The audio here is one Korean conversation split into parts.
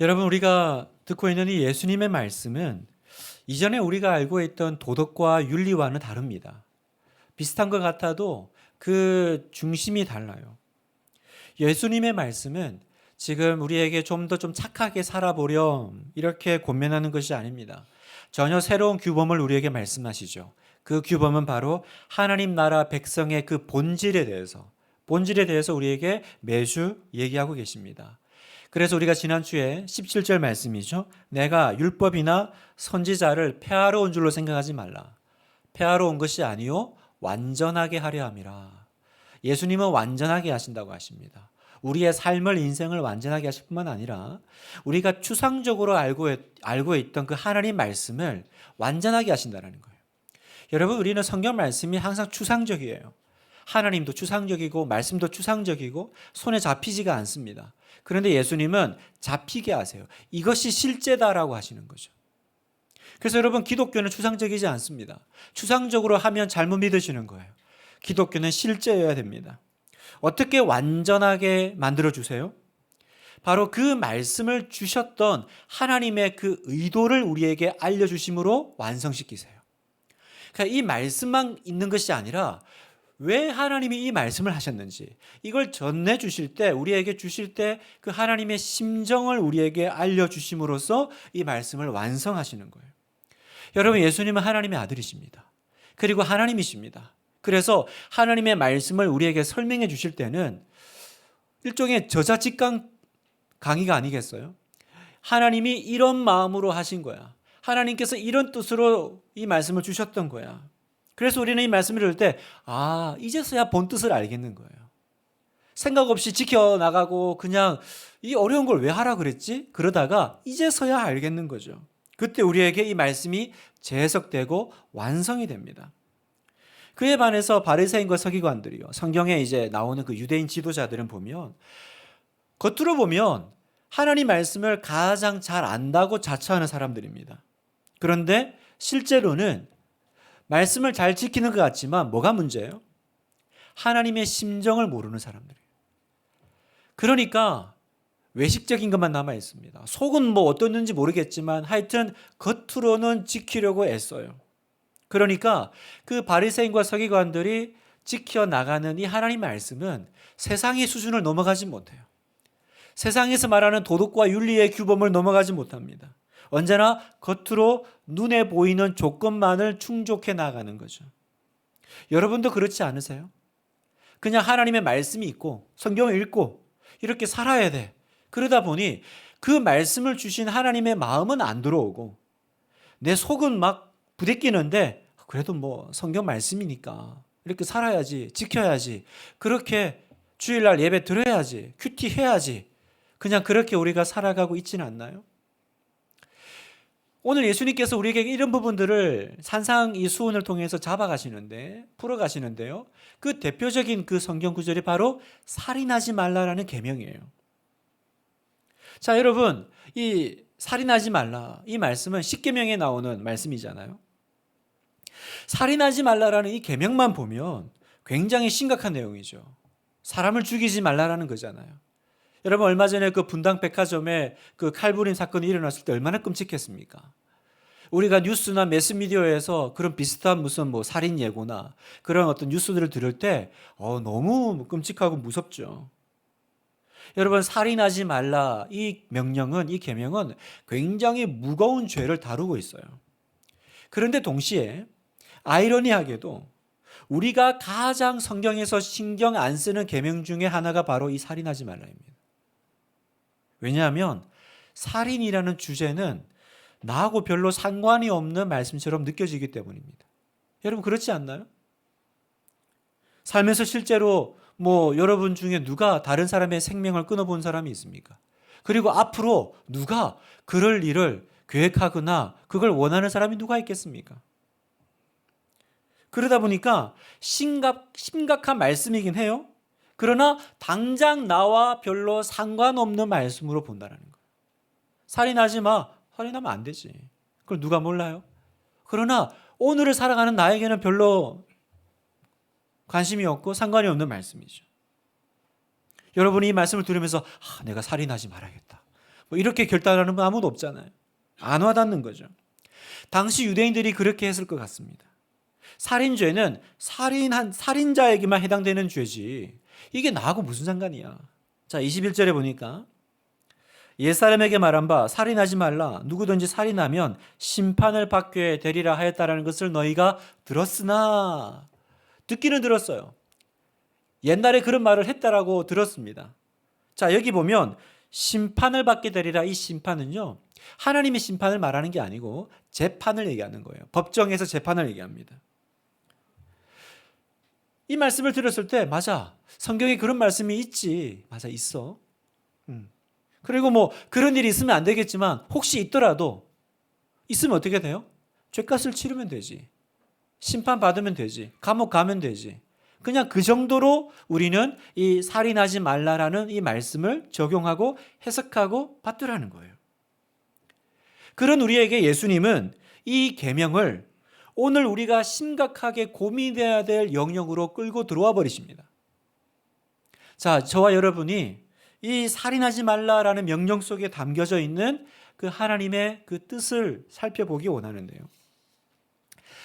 여러분, 우리가 듣고 있는 이 예수님의 말씀은 이전에 우리가 알고 있던 도덕과 윤리와는 다릅니다. 비슷한 것 같아도 그 중심이 달라요. 예수님의 말씀은 지금 우리에게 좀 더 좀 착하게 살아보렴 이렇게 권면하는 것이 아닙니다. 전혀 새로운 규범을 우리에게 말씀하시죠. 그 규범은 바로 하나님 나라 백성의 그 본질에 대해서 우리에게 매주 얘기하고 계십니다. 그래서 우리가 지난주에 17절 말씀이죠. 내가 율법이나 선지자를 폐하러 온 줄로 생각하지 말라. 폐하러 온 것이 아니요 완전하게 하려 함이라. 예수님은 완전하게 하신다고 하십니다. 우리의 삶을 인생을 완전하게 하실 뿐만 아니라 우리가 추상적으로 알고 있던 그 하나님 말씀을 완전하게 하신다는 거예요. 여러분, 우리는 성경 말씀이 항상 추상적이에요. 하나님도 추상적이고 말씀도 추상적이고 손에 잡히지가 않습니다. 그런데 예수님은 잡히게 하세요. 이것이 실제다라고 하시는 거죠. 그래서 여러분, 기독교는 추상적이지 않습니다. 추상적으로 하면 잘못 믿으시는 거예요. 기독교는 실제여야 됩니다. 어떻게 완전하게 만들어주세요? 바로 그 말씀을 주셨던 하나님의 그 의도를 우리에게 알려주심으로 완성시키세요. 그러니까 이 말씀만 있는 것이 아니라 왜 하나님이 이 말씀을 하셨는지 이걸 전해주실 때, 우리에게 주실 때 그 하나님의 심정을 우리에게 알려주심으로써 이 말씀을 완성하시는 거예요. 여러분, 예수님은 하나님의 아들이십니다. 그리고 하나님이십니다. 그래서 하나님의 말씀을 우리에게 설명해 주실 때는 일종의 저자직강 강의가 아니겠어요? 하나님이 이런 마음으로 하신 거야. 하나님께서 이런 뜻으로 이 말씀을 주셨던 거야. 그래서 우리는 이 말씀을 들을 때 이제서야 본 뜻을 알겠는 거예요. 생각 없이 지켜나가고 그냥 이 어려운 걸 왜 하라 그랬지? 그러다가 이제서야 알겠는 거죠. 그때 우리에게 이 말씀이 재해석되고 완성이 됩니다. 그에 반해서 바리새인과 서기관들이요, 성경에 이제 나오는 그 유대인 지도자들은 보면 겉으로 보면 하나님 말씀을 가장 잘 안다고 자처하는 사람들입니다. 그런데 실제로는 말씀을 잘 지키는 것 같지만 뭐가 문제예요? 하나님의 심정을 모르는 사람들이에요. 그러니까 외식적인 것만 남아 있습니다. 속은 뭐 어떻는지 모르겠지만 하여튼 겉으로는 지키려고 애써요. 그러니까 그 바리새인과 서기관들이 지켜나가는 이 하나님 말씀은 세상의 수준을 넘어가지 못해요. 세상에서 말하는 도덕과 윤리의 규범을 넘어가지 못합니다. 언제나 겉으로 눈에 보이는 조건만을 충족해 나가는 거죠. 여러분도 그렇지 않으세요? 그냥 하나님의 말씀이 있고 성경을 읽고 이렇게 살아야 돼. 그러다 보니 그 말씀을 주신 하나님의 마음은 안 들어오고 내 속은 막 부대끼는데 그래도 뭐 성경 말씀이니까 이렇게 살아야지, 지켜야지, 그렇게 주일날 예배 드려야지, 큐티 해야지, 그냥 그렇게 우리가 살아가고 있지는 않나요? 오늘 예수님께서 우리에게 이런 부분들을 산상 이 수훈을 통해서 풀어가시는데요. 그 대표적인 그 성경 구절이 바로 살인하지 말라라는 계명이에요. 자, 여러분, 이 살인하지 말라, 이 말씀은 십계명에 나오는 말씀이잖아요. 살인하지 말라라는 이 계명만 보면 굉장히 심각한 내용이죠. 사람을 죽이지 말라라는 거잖아요. 여러분, 얼마 전에 그 분당 백화점에 그 칼부림 사건이 일어났을 때 얼마나 끔찍했습니까? 우리가 뉴스나 매스미디어에서 그런 비슷한 무슨 뭐 살인 예고나 그런 어떤 뉴스들을 들을 때 너무 끔찍하고 무섭죠. 여러분, 살인하지 말라 이 명령은, 이 계명은 굉장히 무거운 죄를 다루고 있어요. 그런데 동시에 아이러니하게도 우리가 가장 성경에서 신경 안 쓰는 계명 중에 하나가 바로 이 살인하지 말라입니다. 왜냐하면 살인이라는 주제는 나하고 별로 상관이 없는 말씀처럼 느껴지기 때문입니다. 여러분, 그렇지 않나요? 살면서 실제로 뭐 여러분 중에 누가 다른 사람의 생명을 끊어본 사람이 있습니까? 그리고 앞으로 누가 그럴 일을 계획하거나 그걸 원하는 사람이 누가 있겠습니까? 그러다 보니까 심각한 말씀이긴 해요. 그러나 당장 나와 별로 상관없는 말씀으로 본다는 거예요. 살인하지 마. 살인하면 안 되지. 그걸 누가 몰라요? 그러나 오늘을 살아가는 나에게는 별로 관심이 없고 상관이 없는 말씀이죠. 여러분이 이 말씀을 들으면서 내가 살인하지 말아야겠다. 뭐 이렇게 결단하는 분 아무도 없잖아요. 안 와닿는 거죠. 당시 유대인들이 그렇게 했을 것 같습니다. 살인죄는 살인한 살인자에게만 해당되는 죄지 이게 나하고 무슨 상관이야. 자, 21절에 보니까 옛사람에게 말한 바 살인하지 말라. 누구든지 살인하면 심판을 받게 되리라 하였다라는 것을 너희가 들었으나, 듣기는 들었어요. 옛날에 그런 말을 했다라고 들었습니다. 자, 여기 보면 심판을 받게 되리라, 이 심판은요 하나님의 심판을 말하는 게 아니고 재판을 얘기하는 거예요. 법정에서 재판을 얘기합니다. 이 말씀을 들었을 때 맞아, 성경에 그런 말씀이 있지. 맞아, 있어. 그리고 뭐 그런 일이 있으면 안 되겠지만 혹시 있더라도 있으면 어떻게 돼요? 죄값을 치르면 되지. 심판 받으면 되지. 감옥 가면 되지. 그냥 그 정도로 우리는 이 살인하지 말라라는 이 말씀을 적용하고 해석하고 받더라는 거예요. 그런 우리에게 예수님은 이 계명을 오늘 우리가 심각하게 고민해야 될 영역으로 끌고 들어와 버리십니다. 자, 저와 여러분이 이 살인하지 말라라는 명령 속에 담겨져 있는 그 하나님의 그 뜻을 살펴보기 원하는데요.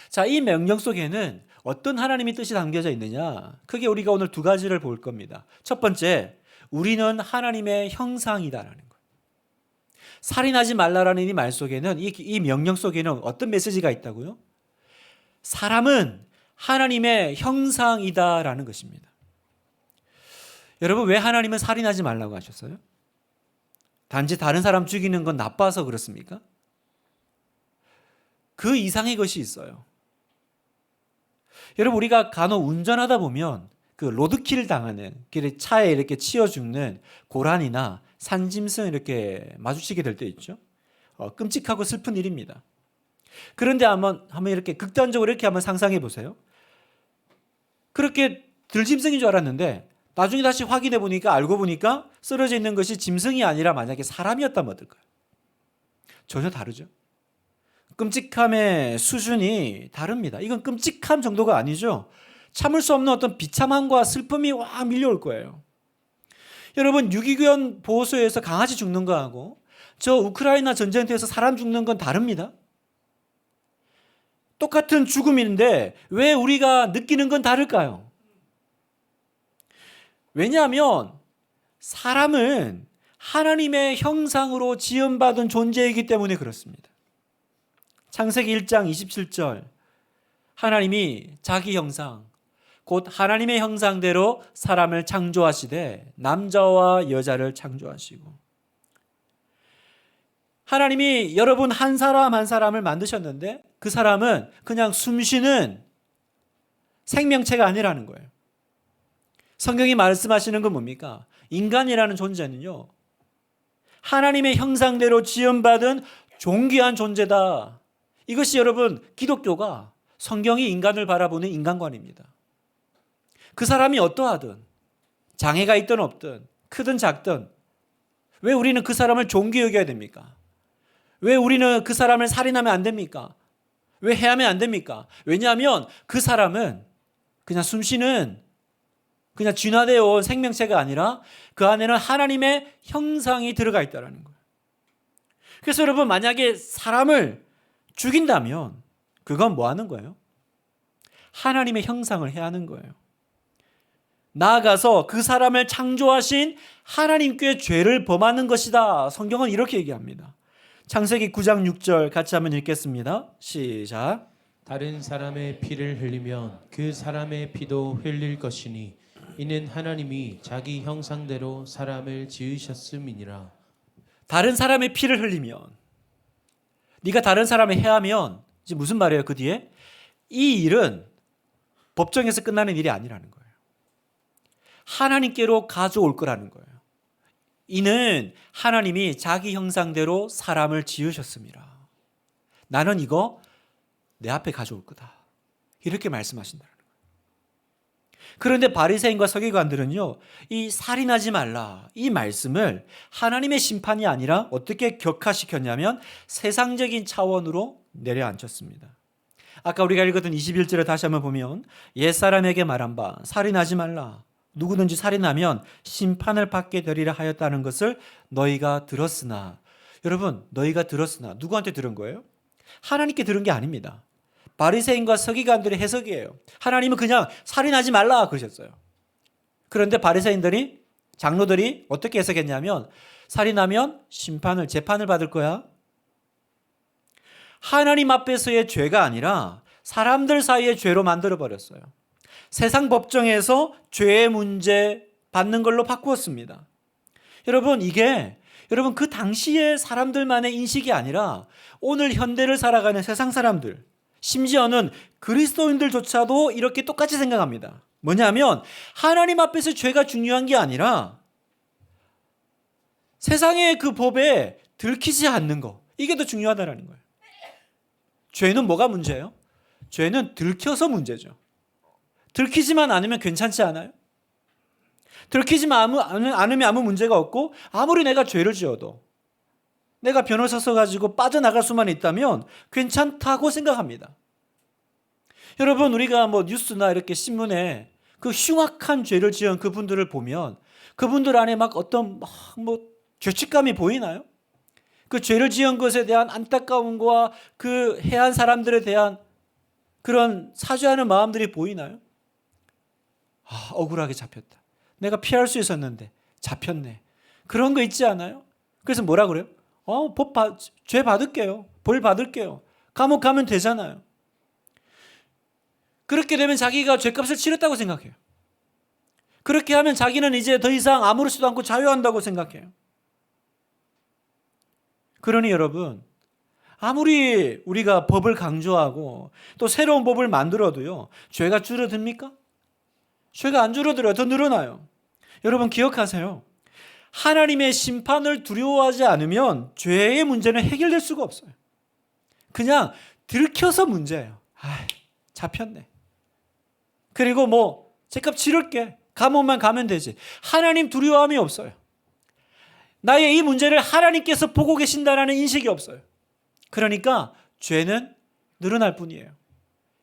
자, 이 명령 속에는 어떤 하나님의 뜻이 담겨져 있느냐? 크게 우리가 오늘 두 가지를 볼 겁니다. 첫 번째, 우리는 하나님의 형상이다라는 거예요. 살인하지 말라라는 이 말 속에는, 이 명령 속에는 어떤 메시지가 있다고요? 사람은 하나님의 형상이다라는 것입니다. 여러분, 왜 하나님은 살인하지 말라고 하셨어요? 단지 다른 사람 죽이는 건 나빠서 그렇습니까? 그 이상의 것이 있어요. 여러분, 우리가 간혹 운전하다 보면 그 로드킬 당하는, 길에 차에 이렇게 치여 죽는 고란이나 산짐승 이렇게 마주치게 될 때 있죠. 끔찍하고 슬픈 일입니다. 그런데 한번 이렇게 극단적으로 이렇게 한번 상상해 보세요. 그렇게 들짐승인 줄 알았는데 나중에 다시 확인해 보니까, 알고 보니까 쓰러져 있는 것이 짐승이 아니라 만약에 사람이었다면 어떨까요? 전혀 다르죠. 끔찍함의 수준이 다릅니다. 이건 끔찍함 정도가 아니죠. 참을 수 없는 어떤 비참함과 슬픔이 와 밀려올 거예요. 여러분, 유기견 보호소에서 강아지 죽는 거하고 저 우크라이나 전쟁터에서 사람 죽는 건 다릅니다. 똑같은 죽음인데 왜 우리가 느끼는 건 다를까요? 왜냐하면 사람은 하나님의 형상으로 지음받은 존재이기 때문에 그렇습니다. 창세기 1장 27절, 하나님이 자기 형상, 곧 하나님의 형상대로 사람을 창조하시되 남자와 여자를 창조하시고, 하나님이 여러분 한 사람 한 사람을 만드셨는데 그 사람은 그냥 숨쉬는 생명체가 아니라는 거예요. 성경이 말씀하시는 건 뭡니까? 인간이라는 존재는요, 하나님의 형상대로 지음받은 존귀한 존재다. 이것이 여러분 기독교가, 성경이 인간을 바라보는 인간관입니다. 그 사람이 어떠하든, 장애가 있든 없든, 크든 작든, 왜 우리는 그 사람을 존귀 여겨야 됩니까? 왜 우리는 그 사람을 살인하면 안 됩니까? 왜 해하면 안 됩니까? 왜냐하면 그 사람은 그냥 숨쉬는, 그냥 진화되어 온 생명체가 아니라 그 안에는 하나님의 형상이 들어가 있다는 거예요. 그래서 여러분, 만약에 사람을 죽인다면 그건 뭐 하는 거예요? 하나님의 형상을 해야 하는 거예요. 나아가서 그 사람을 창조하신 하나님께 죄를 범하는 것이다. 성경은 이렇게 얘기합니다. 창세기 9장 6절 같이 한번 읽겠습니다. 시작. 다른 사람의 피를 흘리면 그 사람의 피도 흘릴 것이니 이는 하나님이 자기 형상대로 사람을 지으셨음이니라. 다른 사람의 피를 흘리면, 네가 다른 사람을 해하면, 이제 무슨 말이에요? 그 뒤에 이 일은 법정에서 끝나는 일이 아니라는 거예요. 하나님께로 가져올 거라는 거예요. 이는 하나님이 자기 형상대로 사람을 지으셨습니다. 나는 이거 내 앞에 가져올 거다. 이렇게 말씀하신다는 거예요. 그런데 바리새인과 서기관들은요, 이 살인하지 말라 이 말씀을 하나님의 심판이 아니라 어떻게 격화시켰냐면 세상적인 차원으로 내려앉혔습니다. 아까 우리가 읽었던 21절에 다시 한번 보면 옛사람에게 말한 바 살인하지 말라. 누구든지 살인하면 심판을 받게 되리라 하였다는 것을 너희가 들었으나, 여러분, 너희가 들었으나 누구한테 들은 거예요? 하나님께 들은 게 아닙니다. 바리새인과 서기관들의 해석이에요. 하나님은 그냥 살인하지 말라 그러셨어요. 그런데 바리새인들이, 장로들이 어떻게 해석했냐면, 살인하면 재판을 받을 거야. 하나님 앞에서의 죄가 아니라 사람들 사이의 죄로 만들어버렸어요. 세상 법정에서 죄의 문제 받는 걸로 바꾸었습니다. 여러분, 이게 여러분 그 당시의 사람들만의 인식이 아니라 오늘 현대를 살아가는 세상 사람들, 심지어는 그리스도인들조차도 이렇게 똑같이 생각합니다. 뭐냐면 하나님 앞에서 죄가 중요한 게 아니라 세상의 그 법에 들키지 않는 거, 이게 더 중요하다는 거예요. 죄는 뭐가 문제예요? 죄는 들켜서 문제죠. 들키지만 않으면 괜찮지 않아요? 들키지만 않으면 아무 문제가 없고, 아무리 내가 죄를 지어도 내가 변호사 써가지고 빠져나갈 수만 있다면 괜찮다고 생각합니다. 여러분, 우리가 뭐 뉴스나 이렇게 신문에 그 흉악한 죄를 지은 그분들을 보면 그분들 안에 막 어떤 죄책감이 보이나요? 그 죄를 지은 것에 대한 안타까움과 그 해한 사람들에 대한 그런 사죄하는 마음들이 보이나요? 억울하게 잡혔다. 내가 피할 수 있었는데 잡혔네. 그런 거 있지 않아요? 그래서 뭐라 그래요? 죄 받을게요. 벌 받을게요. 감옥 가면 되잖아요. 그렇게 되면 자기가 죄값을 치렀다고 생각해요. 그렇게 하면 자기는 이제 더 이상 아무렇지도 않고 자유한다고 생각해요. 그러니 여러분, 아무리 우리가 법을 강조하고 또 새로운 법을 만들어도요, 죄가 줄어듭니까? 죄가 안 줄어들어요. 더 늘어나요. 여러분 기억하세요. 하나님의 심판을 두려워하지 않으면 죄의 문제는 해결될 수가 없어요. 그냥 들켜서 문제예요. 잡혔네. 그리고 죄값 치를게. 감옥만 가면 되지. 하나님 두려움이 없어요. 나의 이 문제를 하나님께서 보고 계신다는 인식이 없어요. 그러니까 죄는 늘어날 뿐이에요.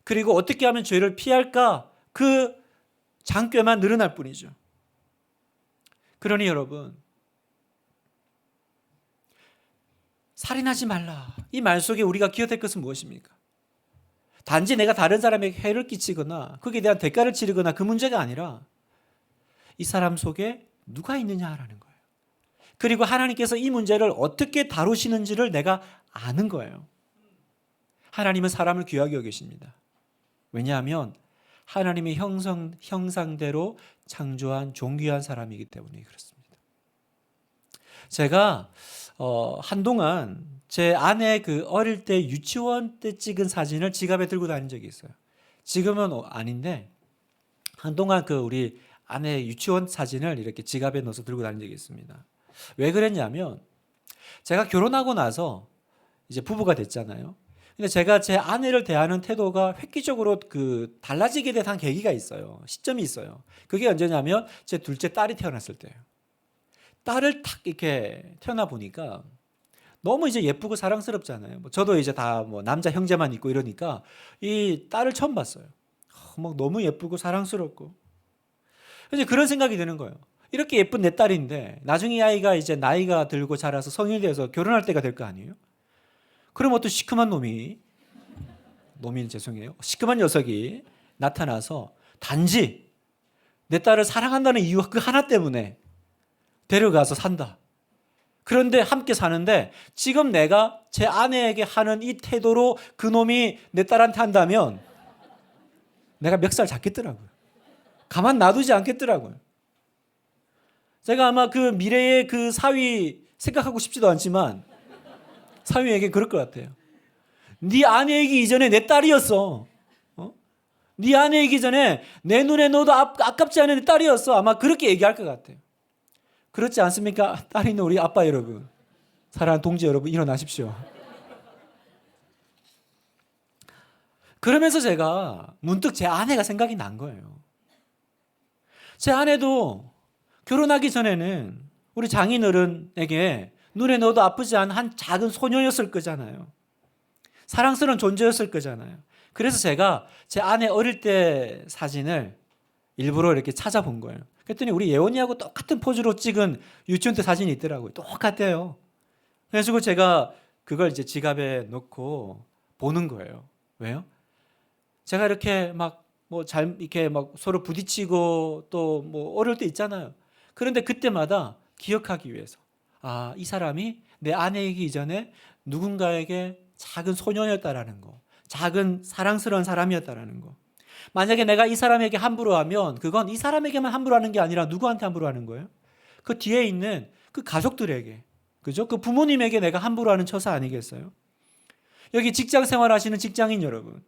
그리고 어떻게 하면 죄를 피할까? 그 장꾀만 늘어날 뿐이죠. 그러니 여러분, 살인하지 말라. 이 말 속에 우리가 기억할 것은 무엇입니까? 단지 내가 다른 사람에게 해를 끼치거나 거기에 대한 대가를 치르거나 그 문제가 아니라 이 사람 속에 누가 있느냐라는 거예요. 그리고 하나님께서 이 문제를 어떻게 다루시는지를 내가 아는 거예요. 하나님은 사람을 귀하게 여기십니다. 왜냐하면 하나님의 형상대로 창조한 존귀한 사람이기 때문에 그렇습니다. 제가 한동안 제 아내 그 어릴 때 유치원 때 찍은 사진을 지갑에 들고 다닌 적이 있어요. 지금은 아닌데 한동안 그 우리 아내 유치원 사진을 이렇게 지갑에 넣어서 들고 다닌 적이 있습니다. 왜 그랬냐면 제가 결혼하고 나서 이제 부부가 됐잖아요. 근데 제가 제 아내를 대하는 태도가 획기적으로 달라지게 된 한 계기가 있어요. 시점이 있어요. 그게 언제냐면 제 둘째 딸이 태어났을 때예요. 딸을 탁 이렇게 태어나 보니까 너무 이제 예쁘고 사랑스럽잖아요. 저도 이제 다 남자 형제만 있고 이러니까 이 딸을 처음 봤어요. 너무 예쁘고 사랑스럽고. 이제 그런 생각이 드는 거예요. 이렇게 예쁜 내 딸인데 나중에 이 아이가 이제 나이가 들고 자라서 성인이 돼서 결혼할 때가 될 거 아니에요? 그럼 어떤 시큼한 놈이 죄송해요. 시큼한 녀석이 나타나서 단지 내 딸을 사랑한다는 이유 그 하나 때문에 데려가서 산다. 그런데 함께 사는데 지금 내가 제 아내에게 하는 이 태도로 그 놈이 내 딸한테 한다면 내가 멱살 잡겠더라고요. 가만 놔두지 않겠더라고요. 제가 아마 그 미래의 그 사위 생각하고 싶지도 않지만 사위에게 그럴 것 같아요. 네 아내이기 이전에 내 딸이었어. 네 아내이기 전에 내 눈에 넣어도 아깝지 않은 내 딸이었어. 아마 그렇게 얘기할 것 같아요. 그렇지 않습니까? 딸 있는 우리 아빠 여러분, 사랑하는 동지 여러분, 일어나십시오. 그러면서 제가 문득 제 아내가 생각이 난 거예요. 제 아내도 결혼하기 전에는 우리 장인어른에게 눈에 넣어도 아프지 않은 한 작은 소녀였을 거잖아요. 사랑스러운 존재였을 거잖아요. 그래서 제가 제 아내 어릴 때 사진을 일부러 이렇게 찾아본 거예요. 그랬더니 우리 예원이하고 똑같은 포즈로 찍은 유치원 때 사진이 있더라고요. 똑같아요. 그래서 제가 그걸 이제 지갑에 넣고 보는 거예요. 왜요? 제가 이렇게 이렇게 막 서로 부딪히고 또 뭐 어려울 때 있잖아요. 그런데 그때마다 기억하기 위해서, 아, 이 사람이 내 아내이기 이전에 누군가에게 작은 소년이었다라는 거, 작은 사랑스러운 사람이었다라는 거. 만약에 내가 이 사람에게 함부로 하면 그건 이 사람에게만 함부로 하는 게 아니라 누구한테 함부로 하는 거예요? 그 뒤에 있는 그 가족들에게, 그죠? 그 부모님에게 내가 함부로 하는 처사 아니겠어요? 여기 직장 생활하시는 직장인 여러분,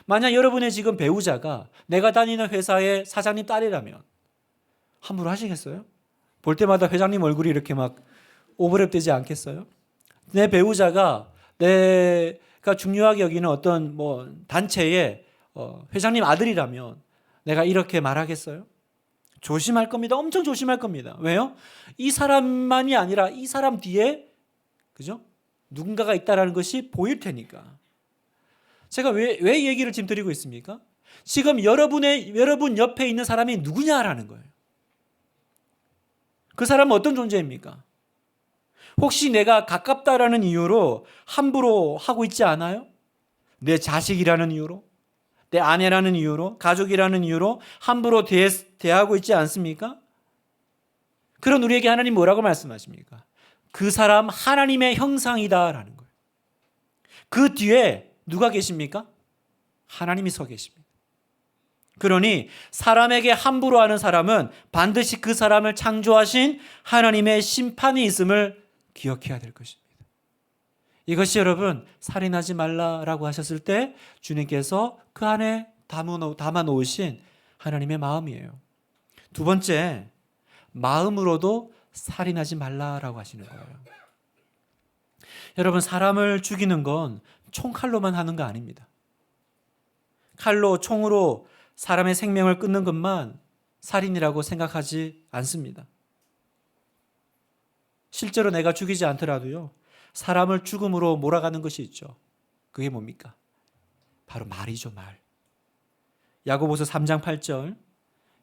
만약 여러분의 지금 배우자가 내가 다니는 회사의 사장님 딸이라면 함부로 하시겠어요? 볼 때마다 회장님 얼굴이 이렇게 막 오버랩 되지 않겠어요? 내 배우자가 내가 중요하게 여기는 어떤 뭐 단체의 회장님 아들이라면 내가 이렇게 말하겠어요? 조심할 겁니다. 엄청 조심할 겁니다. 왜요? 이 사람만이 아니라 이 사람 뒤에, 그죠? 누군가가 있다라는 것이 보일 테니까. 제가 왜 이 얘기를 지금 드리고 있습니까? 지금 여러분 옆에 있는 사람이 누구냐라는 거예요. 그 사람은 어떤 존재입니까? 혹시 내가 가깝다라는 이유로 함부로 하고 있지 않아요? 내 자식이라는 이유로, 내 아내라는 이유로, 가족이라는 이유로 함부로 대하고 있지 않습니까? 그런 우리에게 하나님 뭐라고 말씀하십니까? 그 사람 하나님의 형상이다라는 거예요. 그 뒤에 누가 계십니까? 하나님이 서 계십니다. 그러니 사람에게 함부로 하는 사람은 반드시 그 사람을 창조하신 하나님의 심판이 있음을 기억해야 될 것입니다. 이것이 여러분, 살인하지 말라라고 하셨을 때 주님께서 그 안에 담아 놓으신 하나님의 마음이에요. 두 번째, 마음으로도 살인하지 말라라고 하시는 거예요. 여러분, 사람을 죽이는 건 총칼로만 하는 거 아닙니다. 칼로, 총으로 사람의 생명을 끊는 것만 살인이라고 생각하지 않습니다. 실제로 내가 죽이지 않더라도요, 사람을 죽음으로 몰아가는 것이 있죠. 그게 뭡니까? 바로 말이죠, 말. 야고보서 3장 8절,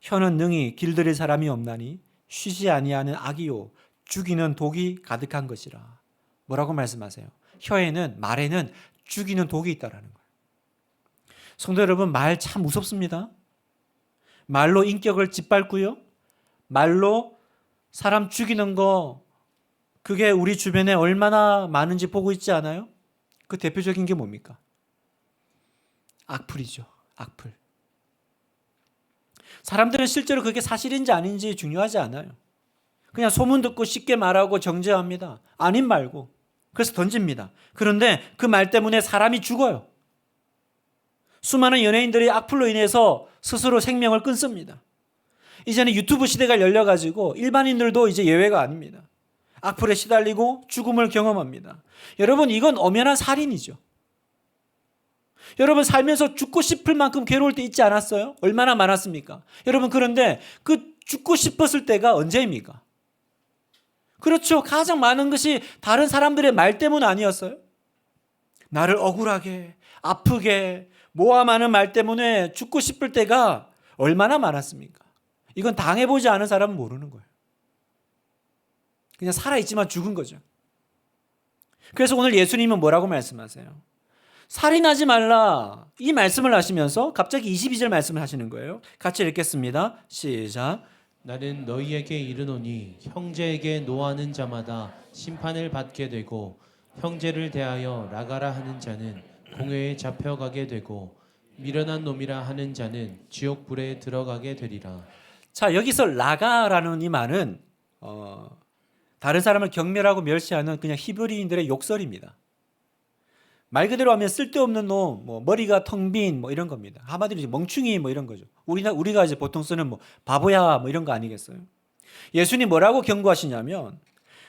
혀는 능히 길들일 사람이 없나니 쉬지 아니하는 악이요 죽이는 독이 가득한 것이라. 뭐라고 말씀하세요? 혀에는, 말에는 죽이는 독이 있다라는 거예요. 성도 여러분, 말 참 무섭습니다. 말로 인격을 짓밟고요, 말로 사람 죽이는 거, 그게 우리 주변에 얼마나 많은지 보고 있지 않아요? 그 대표적인 게 뭡니까? 악플이죠. 악플. 사람들은 실제로 그게 사실인지 아닌지 중요하지 않아요. 그냥 소문 듣고 쉽게 말하고 정죄합니다. 아닌 말고. 그래서 던집니다. 그런데 그 말 때문에 사람이 죽어요. 수많은 연예인들이 악플로 인해서 스스로 생명을 끊습니다. 이제는 유튜브 시대가 열려가지고 일반인들도 이제 예외가 아닙니다. 악플에 시달리고 죽음을 경험합니다. 여러분, 이건 엄연한 살인이죠. 여러분, 살면서 죽고 싶을 만큼 괴로울 때 있지 않았어요? 얼마나 많았습니까? 여러분, 그런데 그 죽고 싶었을 때가 언제입니까? 그렇죠. 가장 많은 것이 다른 사람들의 말 때문 아니었어요? 나를 억울하게, 아프게, 모함하는 말 때문에 죽고 싶을 때가 얼마나 많았습니까? 이건 당해보지 않은 사람은 모르는 거예요. 그냥 살아있지만 죽은 거죠. 그래서 오늘 예수님은 뭐라고 말씀하세요? 살인하지 말라, 이 말씀을 하시면서 갑자기 22절 말씀을 하시는 거예요. 같이 읽겠습니다. 시작. 나는 너희에게 이르노니 형제에게 노하는 자마다 심판을 받게 되고 형제를 대하여 라가라 하는 자는 공회에 잡혀가게 되고 미련한 놈이라 하는 자는 지옥 불에 들어가게 되리라. 자, 여기서 라가라는 이 말은 다른 사람을 경멸하고 멸시하는 그냥 히브리인들의 욕설입니다. 말 그대로 하면 쓸데없는 놈, 뭐 머리가 텅 빈 뭐 이런 겁니다. 한마디로 이제 멍충이 뭐 이런 거죠. 우리가 이제 보통 쓰는 뭐 바보야 뭐 이런 거 아니겠어요? 예수님 뭐라고 경고하시냐면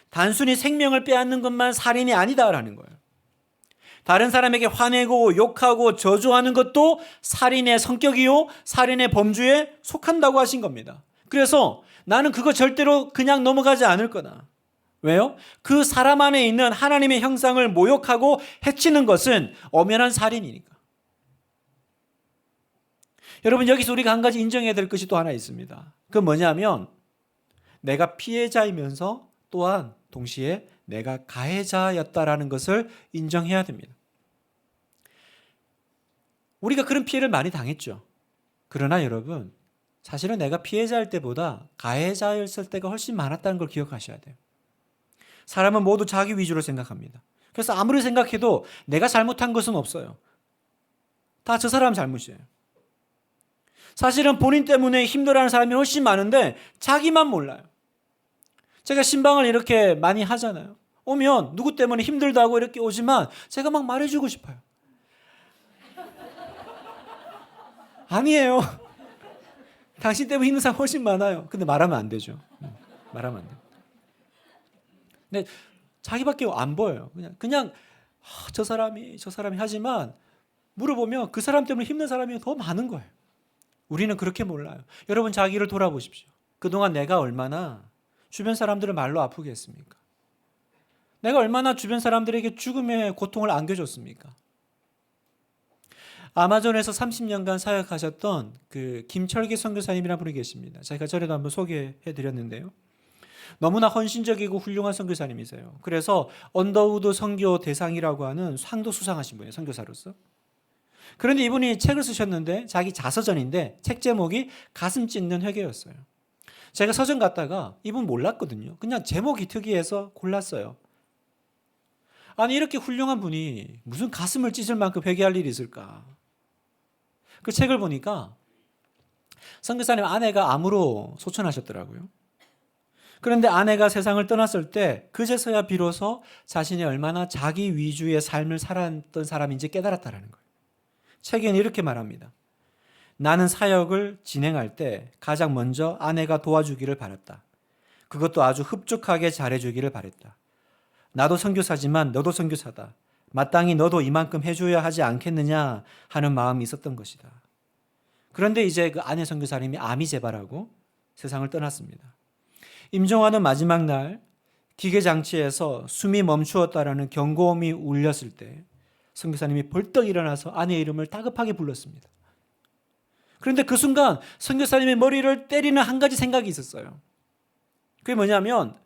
단순히 생명을 빼앗는 것만 살인이 아니다라는 거예요. 다른 사람에게 화내고 욕하고 저주하는 것도 살인의 성격이요, 살인의 범주에 속한다고 하신 겁니다. 그래서 나는 그거 절대로 그냥 넘어가지 않을 거다. 왜요? 그 사람 안에 있는 하나님의 형상을 모욕하고 해치는 것은 엄연한 살인이니까. 여러분, 여기서 우리가 한 가지 인정해야 될 것이 또 하나 있습니다. 그건 뭐냐면 내가 피해자이면서 또한 동시에 내가 가해자였다라는 것을 인정해야 됩니다. 우리가 그런 피해를 많이 당했죠. 그러나 여러분, 사실은 내가 피해자일 때보다 가해자였을 때가 훨씬 많았다는 걸 기억하셔야 돼요. 사람은 모두 자기 위주로 생각합니다. 그래서 아무리 생각해도 내가 잘못한 것은 없어요. 다 저 사람 잘못이에요. 사실은 본인 때문에 힘들어하는 사람이 훨씬 많은데 자기만 몰라요. 제가 신방을 이렇게 많이 하잖아요. 오면 누구 때문에 힘들다고 이렇게 오지만 제가 막 말해주고 싶어요. 아니에요. 당신 때문에 힘든 사람 훨씬 많아요. 근데 말하면 안 되죠. 말하면 안 돼요. 근데 자기밖에 안 보여요. 그냥 저 사람이 하지만 물어보면 그 사람 때문에 힘든 사람이 더 많은 거예요. 우리는 그렇게 몰라요. 여러분 자기를 돌아보십시오. 그동안 내가 얼마나 주변 사람들을 말로 아프게 했습니까? 내가 얼마나 주변 사람들에게 죽음의 고통을 안겨줬습니까? 아마존에서 30년간 사역하셨던 그 김철기 선교사님이라는 분이 계십니다. 제가 전에도 한번 소개해 드렸는데요. 너무나 헌신적이고 훌륭한 선교사님이세요. 그래서 언더우드 선교 대상이라고 하는 상도 수상하신 분이에요. 선교사로서. 그런데 이분이 책을 쓰셨는데 자기 자서전인데 책 제목이 가슴 찢는 회개였어요. 제가 서점 갔다가 이분 몰랐거든요. 그냥 제목이 특이해서 골랐어요. 아니 이렇게 훌륭한 분이 무슨 가슴을 찢을 만큼 회개할 일이 있을까? 그 책을 보니까 선교사님 아내가 암으로 소천하셨더라고요. 그런데 아내가 세상을 떠났을 때 그제서야 비로소 자신이 얼마나 자기 위주의 삶을 살았던 사람인지 깨달았다는 거예요. 책에는 이렇게 말합니다. 나는 사역을 진행할 때 가장 먼저 아내가 도와주기를 바랐다. 그것도 아주 흡족하게 잘해주기를 바랬다. 나도 선교사지만 너도 선교사다. 마땅히 너도 이만큼 해줘야 하지 않겠느냐 하는 마음이 있었던 것이다. 그런데 이제 그 아내 선교사님이 암이 재발하고 세상을 떠났습니다. 임종하는 마지막 날 기계장치에서 숨이 멈추었다라는 경고음이 울렸을 때 선교사님이 벌떡 일어나서 아내의 이름을 다급하게 불렀습니다. 그런데 그 순간 선교사님의 머리를 때리는 한 가지 생각이 있었어요. 그게 뭐냐면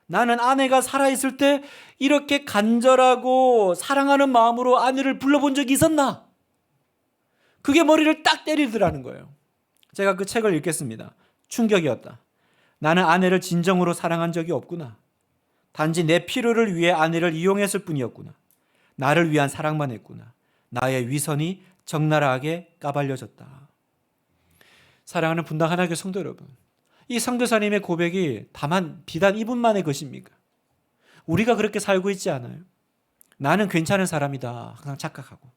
나는 아내가 살아있을 때 이렇게 간절하고 사랑하는 마음으로 아내를 불러본 적이 있었나? 그게 머리를 딱 때리더라는 거예요. 제가 그 책을 읽겠습니다. 충격이었다. 나는 아내를 진정으로 사랑한 적이 없구나. 단지 내 필요를 위해 아내를 이용했을 뿐이었구나. 나를 위한 사랑만 했구나. 나의 위선이 적나라하게 까발려졌다. 사랑하는 분당 하나교회 성도 여러분, 이 선교사님의 고백이 비단 이분만의 것입니까? 우리가 그렇게 살고 있지 않아요? 나는 괜찮은 사람이다 항상 착각하고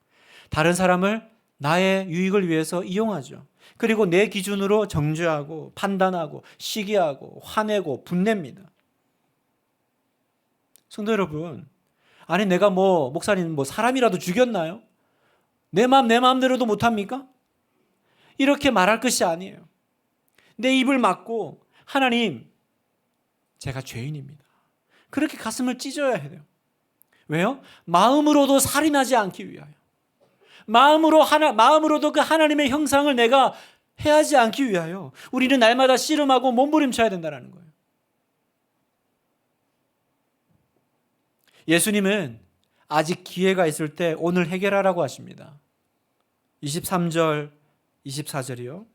다른 사람을 나의 유익을 위해서 이용하죠. 그리고 내 기준으로 정죄하고 판단하고 시기하고 화내고 분냅니다. 성도 여러분, 아니 내가 목사님 사람이라도 죽였나요? 내 마음대로도 못합니까? 이렇게 말할 것이 아니에요. 내 입을 막고 하나님, 제가 죄인입니다. 그렇게 가슴을 찢어야 해요. 왜요? 마음으로도 살인하지 않기 위하여. 마음으로도 그 하나님의 형상을 내가 해하지 않기 위하여 우리는 날마다 씨름하고 몸부림쳐야 된다는 거예요. 예수님은 아직 기회가 있을 때 오늘 해결하라고 하십니다. 23절, 24절이요.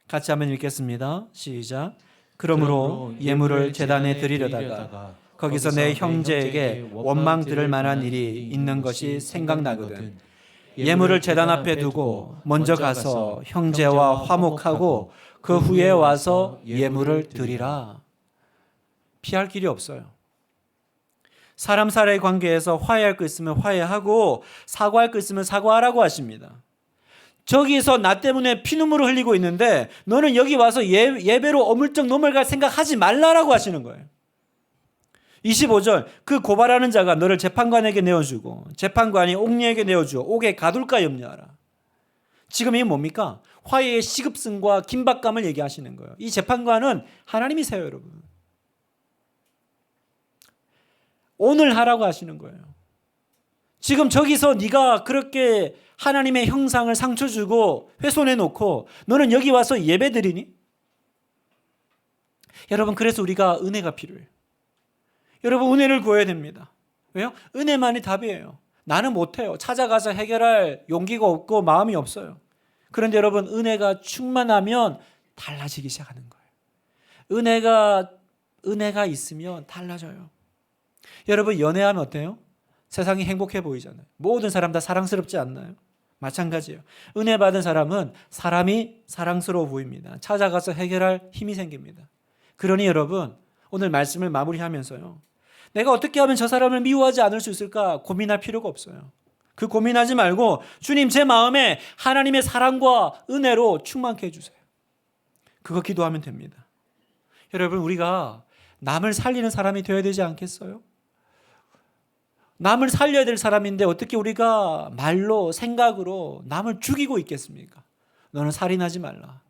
같이 한번 읽겠습니다. 시작. 그러므로 예물을 제단에 드리려다가 거기서 내 형제에게 원망 들을 만한 일이 있는 것이 생각나거든. 예물을 제단 앞에 두고 먼저 가서 형제와 화목하고 그 후에 와서 예물을 드리라. 피할 길이 없어요. 사람 사이의 관계에서 화해할 거 있으면 화해하고 사과할 거 있으면 사과하라고 하십니다. 저기서 나 때문에 피눈물을 흘리고 있는데 너는 여기 와서 예배로 어물쩍 넘어갈 생각하지 말라라고 하시는 거예요. 25절, 그 고발하는 자가 너를 재판관에게 내어주고 재판관이 옥리에게 내어주어 옥에 가둘까 염려하라. 지금 이게 뭡니까? 화해의 시급성과 긴박감을 얘기하시는 거예요. 이 재판관은 하나님이세요, 여러분. 오늘 하라고 하시는 거예요. 지금 저기서 네가 그렇게 하나님의 형상을 상처 주고 훼손해 놓고 너는 여기 와서 예배 드리니? 여러분, 그래서 우리가 은혜가 필요해요. 여러분 은혜를 구해야 됩니다. 왜요? 은혜만이 답이에요. 나는 못해요. 찾아가서 해결할 용기가 없고 마음이 없어요. 그런데 여러분 은혜가 충만하면 달라지기 시작하는 거예요. 은혜가 있으면 달라져요. 여러분 연애하면 어때요? 세상이 행복해 보이잖아요. 모든 사람 다 사랑스럽지 않나요? 마찬가지예요. 은혜 받은 사람은 사람이 사랑스러워 보입니다. 찾아가서 해결할 힘이 생깁니다. 그러니 여러분 오늘 말씀을 마무리하면서요. 내가 어떻게 하면 저 사람을 미워하지 않을 수 있을까 고민할 필요가 없어요. 그 고민하지 말고 주님 제 마음에 하나님의 사랑과 은혜로 충만케 해주세요. 그거 기도하면 됩니다. 여러분 우리가 남을 살리는 사람이 되어야 되지 않겠어요? 남을 살려야 될 사람인데 어떻게 우리가 말로 생각으로 남을 죽이고 있겠습니까? 너는 살인하지 말라.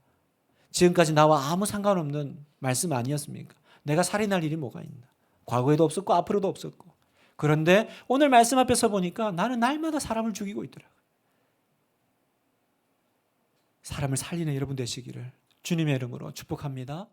지금까지 나와 아무 상관없는 말씀 아니었습니까? 내가 살인할 일이 뭐가 있나? 과거에도 없었고 앞으로도 없었고. 그런데 오늘 말씀 앞에서 보니까 나는 날마다 사람을 죽이고 있더라고요. 사람을 살리는 여러분 되시기를 주님의 이름으로 축복합니다.